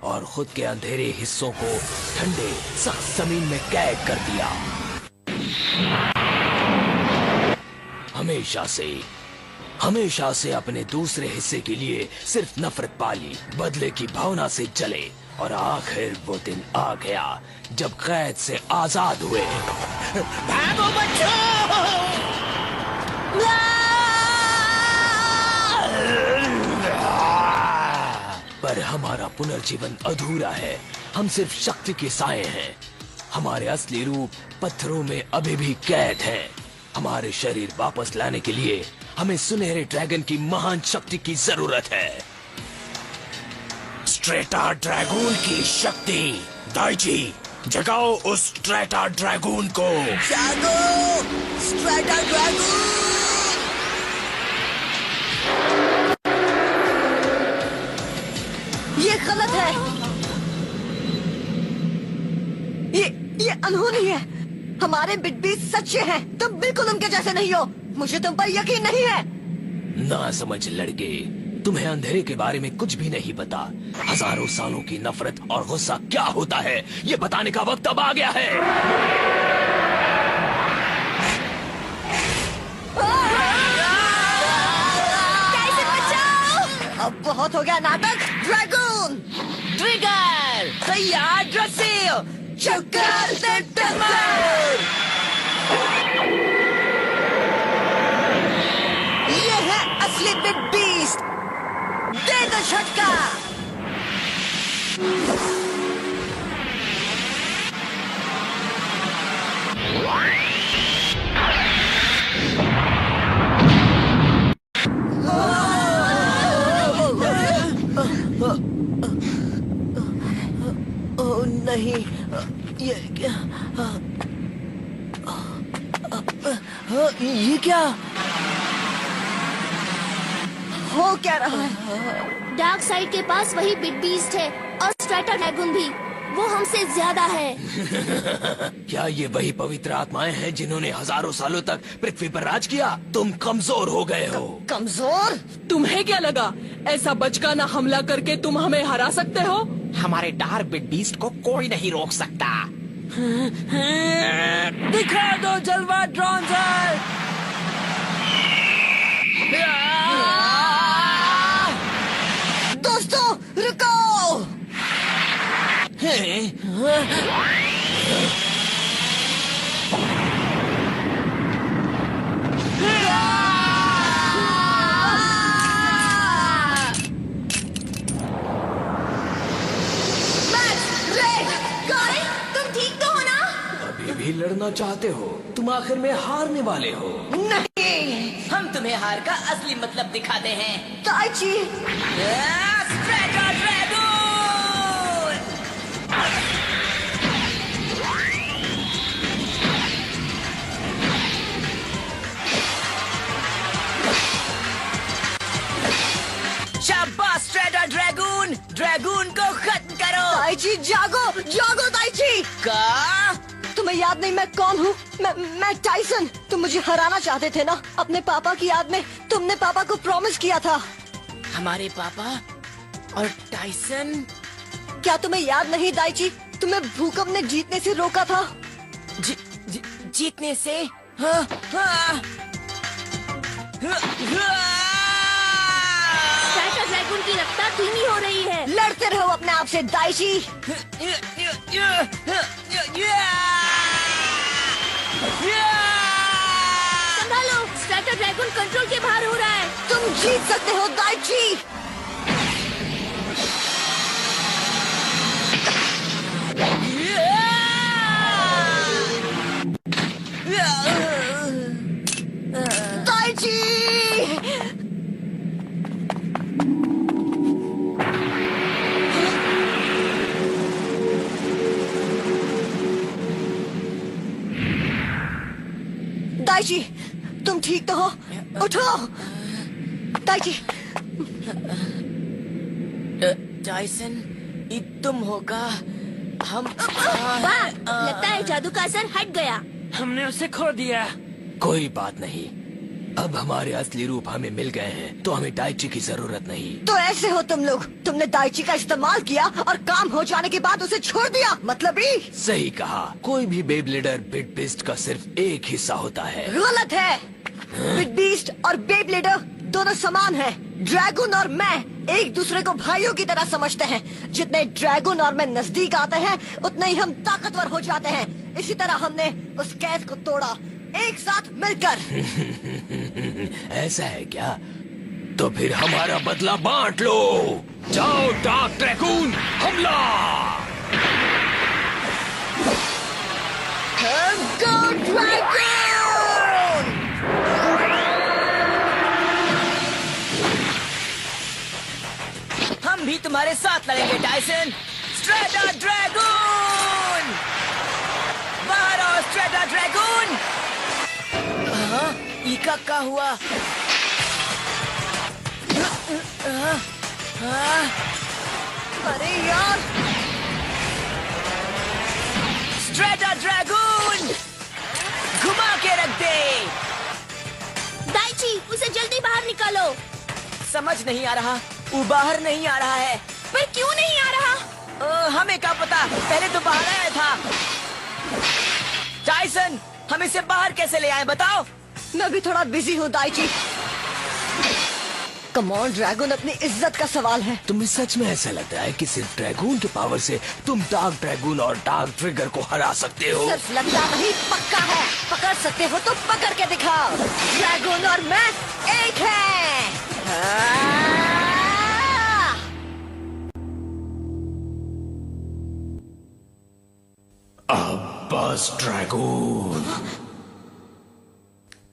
और खुद के अंधेरे हिस्सों को ठंडे सख्त जमीन में कैद कर दिया। हमेशा से अपने दूसरे हिस्से के लिए सिर्फ नफरत पाली, बदले की भावना से जले, और आखिर वो दिन आ गया जब कैद से आजाद हुए। भागो बच्चों! पर हमारा पुनर्जीवन अधूरा है। हम सिर्फ शक्ति के साए हैं। हमारे असली रूप पत्थरों में अभी भी कैद हैं। हमारे शरीर वापस लाने के लिए हमें सुनहरे ड्रैगन की महान शक्ति की जरूरत है। स्ट्रेटा ड्रैगन की शक्ति। दाइची, जगाओ उस स्ट्रेटा ड्रैगन को। जागो, स्ट्रेटा ड्रैगन! ये गलत है। ये अनहोनी है। हमारे बिग सच्चे हैं। तुम बिल्कुल उनके जैसे नहीं हो। मुझे तुम पर यकीन नहीं है। ना समझ लड़के, तुम्हें अंधेरे के बारे में कुछ भी नहीं पता। हजारों सालों की नफरत और गुस्सा क्या होता है, ये बताने का वक्त अब आ गया है। कैसे बचाओ? अब बहुत हो गया नाटक। ड्रैगन! ट्रिगर! तैयार ड्रेसिल! चक्कर से टक्कर! ये है असली बिग बीस्ट। दे दो झटका। ओ नहीं, ये क्या? ये क्या हो क्या रहा है? डार्क साइड के पास वही बिग बीस्ट है और स्ट्रेटा ड्रैगन भी। वो हमसे ज्यादा है। क्या ये वही पवित्र आत्माएं हैं जिन्होंने हजारों सालों तक पृथ्वी पर राज किया? तुम कमजोर हो गए हो। कमजोर? तुम्हें क्या लगा ऐसा बचकाना हमला करके तुम हमें हरा सकते हो? हमारे डार्क बिग बीस्ट को कोई नहीं रोक सकता। दिखा दो जलवा ड्रॉन्जर! दोस्तों रुको! भी लड़ना चाहते हो? तुम आखिर में हारने वाले हो। नहीं, हम तुम्हें हार का असली मतलब दिखाते हैं। दाइची! Strata dragon! शाबाश स्ट्रेटा ड्रैगन! ड्रैगन को खत्म करो! दाइची जागो! जागो दाइची! का? तुम्हें याद नहीं मैं कौन हूँ? मैं टाइसन। तुम मुझे हराना चाहते थे ना? अपने पापा की याद में तुमने पापा को प्रॉमिस किया था। हमारे पापा और टाइसन? क्या तुम्हें याद नहीं दाइची? तुम्हें भूकंप ने जीतने से रोका था। जीतने से? स्ट्रेटा ड्रैगन की रफ्तार धीमी हो रही है। लड़ते रहो अपने आप से दाइची। संभालो, स्ट्रेटा ड्रैगन कंट्रोल के बाहर हो रहा है। तुम जीत सकते हो दाइची। दाइची! दाइची, तुम ठीक तो हो? उठो! दाइची। टाइसन, ये तुम होगा। हम वाह, लगता है जादू का असर हट गया। हमने उसे खो दिया। कोई बात नहीं, अब हमारे असली रूप हमें मिल गए हैं, तो हमें डाइची की जरूरत नहीं। तो ऐसे हो तुम लोग, तुमने दाइची का इस्तेमाल किया और काम हो जाने के बाद उसे छोड़ दिया, मतलब ही। सही कहा, कोई भी बेब्लेडर बिट बीस्ट का सिर्फ एक हिस्सा होता है। गलत है। बिट बीस्ट और बेब्लेडर दोनों समान हैं। ड्रैगन और मैं एक दूसरे को भाइयों की तरह समझते हैं। जितने ड्रैगन और मैं नजदीक आते हैं, उतने ही हम ताकतवर हो जाते हैं। इसी तरह हमने उस कैद को तोड़ा, एक साथ मिलकर। ऐसा है क्या? तो फिर हमारा बदला बांट लो। जाओ डार्क ड्रैगन, हमला! हम भी तुम्हारे साथ लड़ेंगे टाइसन। स्ट्रेटा ड्रैगन, बाहर आओ स्ट्रेटा ड्रैगन। हाँ, इका क्या हुआ? अरे यार, स्ट्रेटा ड्रैगन, घुमा के रख दे। दाइची, उसे जल्दी बाहर निकालो। समझ नहीं आ रहा, वो बाहर नहीं आ रहा है। पर क्यों नहीं आ रहा? हमें क्या पता, पहले तो बाहर आया था। टाइसन, हम इसे बाहर कैसे ले आए बताओ? मैं भी थोड़ा बिजी हूँ दाइची। कमॉन ड्रैगन, अपनी इज्जत का सवाल है। तुम्हें सच में ऐसा लगता है कि सिर्फ ड्रैगन के पावर से तुम डार्क ड्रैगन और डार्क ट्रिगर को हरा सकते हो? सिर्फ लगता नहीं, पक्का है। पकड़ सकते हो तो पकड़ के दिखाओ। ड्रैगन और मैं एक हैं। बस ड्रैगन,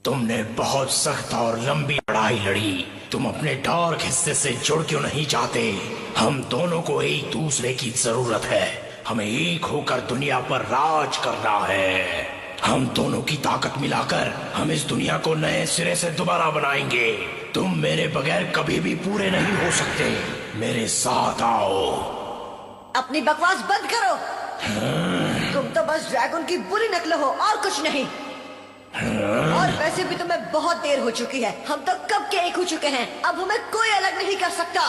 तुमने बहुत सख्त और लंबी लड़ाई लड़ी। तुम अपने डार्क हिस्से से जुड़ क्यों नहीं जाते? हम दोनों को एक दूसरे की जरूरत है। हमें एक होकर दुनिया पर राज करना है। हम दोनों की ताकत मिलाकर हम इस दुनिया को नए सिरे से दोबारा बनाएंगे। तुम मेरे बगैर कभी भी पूरे नहीं हो सकते। मेरे साथ आओ। अपनी बकवास बंद करो। तुम तो बस ड्रैगन की बुरी नकल हो और कुछ नहीं। और वैसे भी तुम्हें बहुत देर हो चुकी है। हम तो कब के एक हो चुके हैं। अब हमें कोई अलग नहीं कर सकता।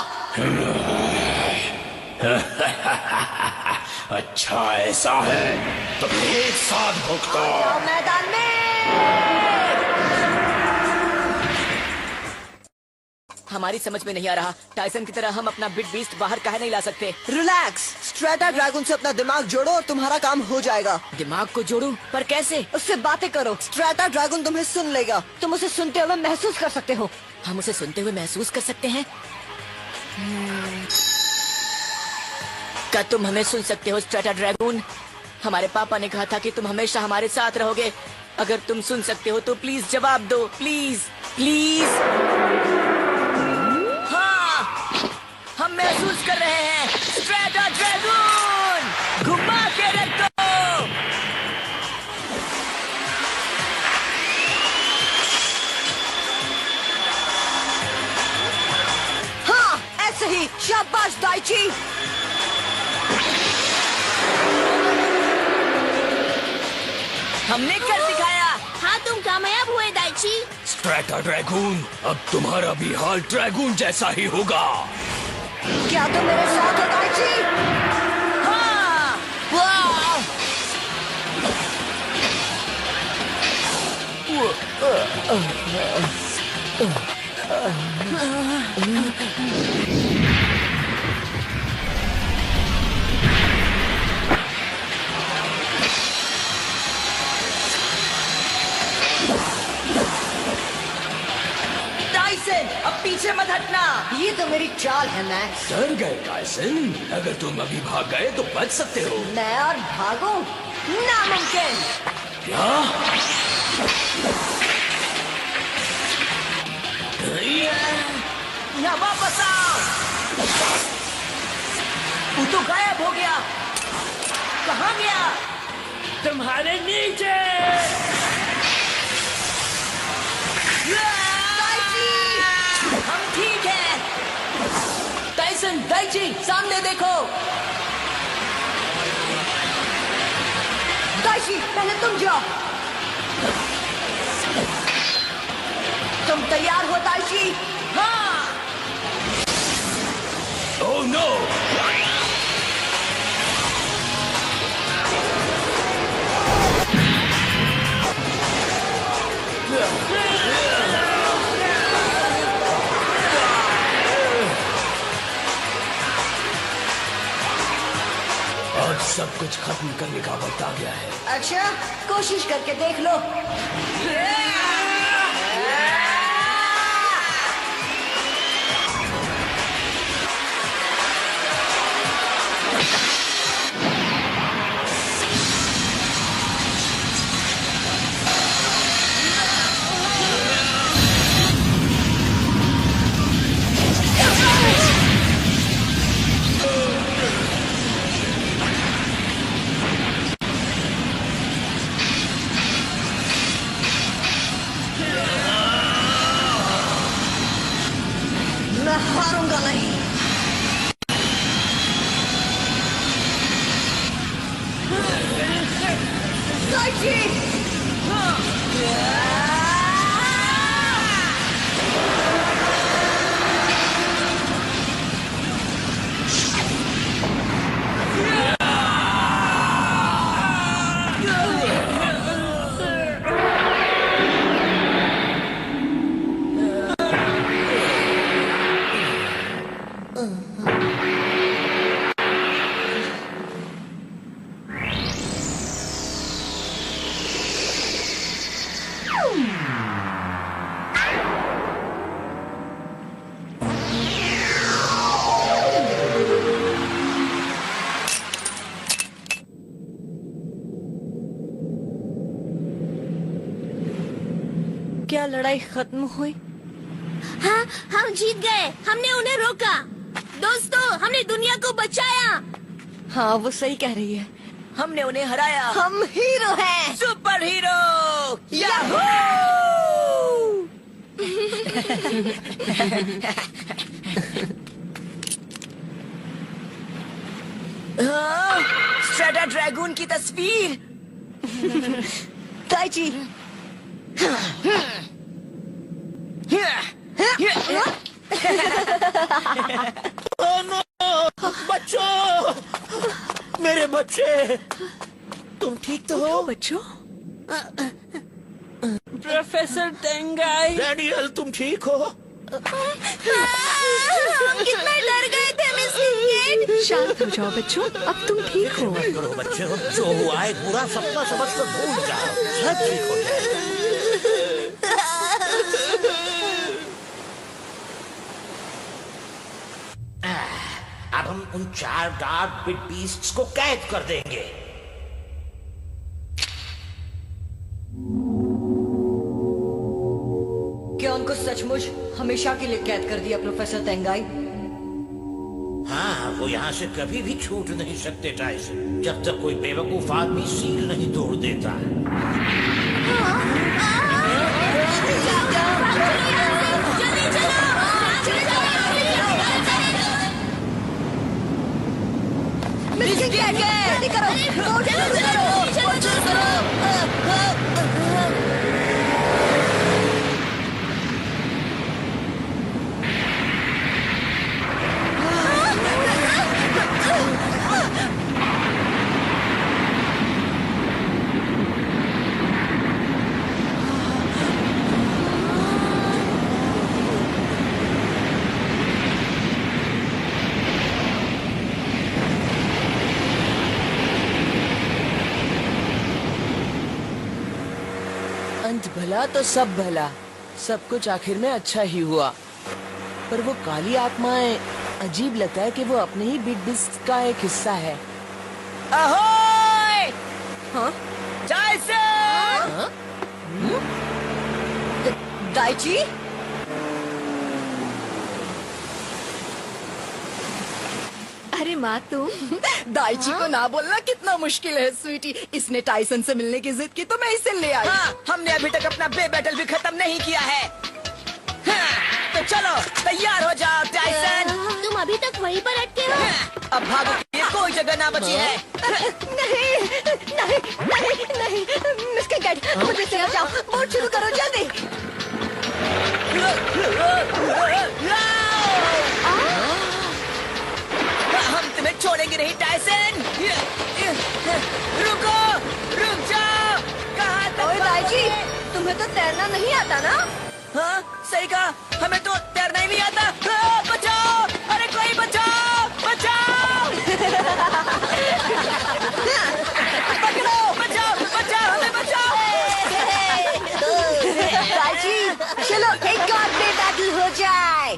अच्छा ऐसा है, तो एक साथ भुगतो। मैदान में हमारी समझ में नहीं आ रहा, टाइसन की तरह हम अपना बिट बीस्ट बाहर काहे नहीं ला सकते? रिलैक्स, स्ट्रेटा ड्रैगन से अपना दिमाग जोड़ो और तुम्हारा काम हो जाएगा। दिमाग को जोड़ूं? पर कैसे? उससे बातें करो। स्ट्रेटा ड्रैगन तुम्हें सुन लेगा। तुम उसे सुनते हुए महसूस कर सकते हो। हम उसे सुनते हुए महसूस कर सकते हैं? क्या तुम हमें सुन सकते हो स्ट्रेटा ड्रैगन? हमारे पापा ने कहा था कि तुम हमेशा हमारे साथ रहोगे। अगर तुम सुन सकते हो तो प्लीज जवाब दो, प्लीज प्लीज। हम महसूस कर रहे हैं। स्ट्रेटा ड्रैगन, घुमा के रख दो। हाँ, ऐसे ही। शाबाश दाइची। हमने कर दिखाया। हाँ, तुम कामयाब हुए दाइची। स्ट्रेटा ड्रैगन, अब तुम्हारा भी हाल ड्रैगन जैसा ही होगा। क्या तुम मेरे साथ हो दाइची? हाँ, वाह! टाइसन, अब पीछे मत हटना। ये तो मेरी चाल है मैक्स। डर गए टाइसन? अगर तुम अभी भाग गए तो बच सकते हो। मैं और भागूं? नामुमकिन। क्या? यहाँ वापस आओ। वो तो गायब हो गया। कहाँ गया? तुम्हारे नीचे। हम ठीक टाइसन, दाइची, सामने देखो। दाइची, पहले तुम जाओ। तुम तैयार हो दाइची? हाँ। Oh no! अब सब कुछ खत्म करने का वक्त आ गया है। अच्छा, कोशिश करके देख लो। मैं हारूंगा नहीं। दाइची! क्या लड़ाई खत्म हुई? हाँ, हम जीत गए। हमने उन्हें रोका। दोस्तों, हमने दुनिया को बचाया। हाँ, वो सही कह रही है। हमने उन्हें हराया। हम हीरो हैं। Super hero. याहू! हाँ, स्ट्रेटा ड्रैगून की तस्वीर। दाइची! Oh no! बच्चों! मेरे बच्चे! तुम ठीक तो हो? बच्चों? प्रोफेसर टेंगाई। डैनियल, तुम ठीक हो? हम कितना डर गए थे मिस्टर किड। शांत हो जाओ बच्चों, अब तुम ठीक हो। करो बच्चों, जो हुआ एक बुरा सपना समझ कर भूल जाओ, सब ठीक हो जाएगा। अब हम उन 4 डार्क बिट बीस्ट्स को कैद कर देंगे। क्या उनको सचमुच हमेशा के लिए कैद कर दिया प्रोफेसर तेंगाई? हाँ, वो यहाँ से कभी भी छूट नहीं सकते टाइसन, जब तक कोई बेवकूफ आदमी सील नहीं तोड़ देता। जल्दी करो, अंत भला तो सब भला। सब कुछ आखिर में अच्छा ही हुआ। पर वो काली आत्माएं, अजीब लगता है कि वो अपने ही बिग बिस्ट का एक हिस्सा है। अहोय! हाँ? टाइसन! दाइची? अरे माँ तुम दाइची को ना बोलना कितना मुश्किल है स्वीटी। इसने टाइसन से मिलने की जिद की तो मैं इसे ले आई। हाँ, हमने अभी तक अपना बे बैटल भी खत्म नहीं किया है। हाँ, तो चलो तैयार हो जाओ टाइसन। तुम अभी तक वहीं पर अटके हो। अब भागो के लिए कोई जगह ना बची है। नहीं नहीं नहीं नहीं मिस्टर कैट, मुझे से बचाओ। बोट शुरू करो जल्दी। हम तुम्हें छोड़ेंगे नहीं टाइसन। रुको, रुक जाओ। कहाँ तक ओए दाईजी, तुम्हें तो तैरना नहीं आता ना? हाँ सही कहा, हमें तो तैरना ही नहीं आता। बचाओ, अरे कोई बचाओ, बचाओ। पकड़ो, बचाओ, बचाओ, हमें बचाओ। दाईजी, चलो एक और पे बैटल हो जाए।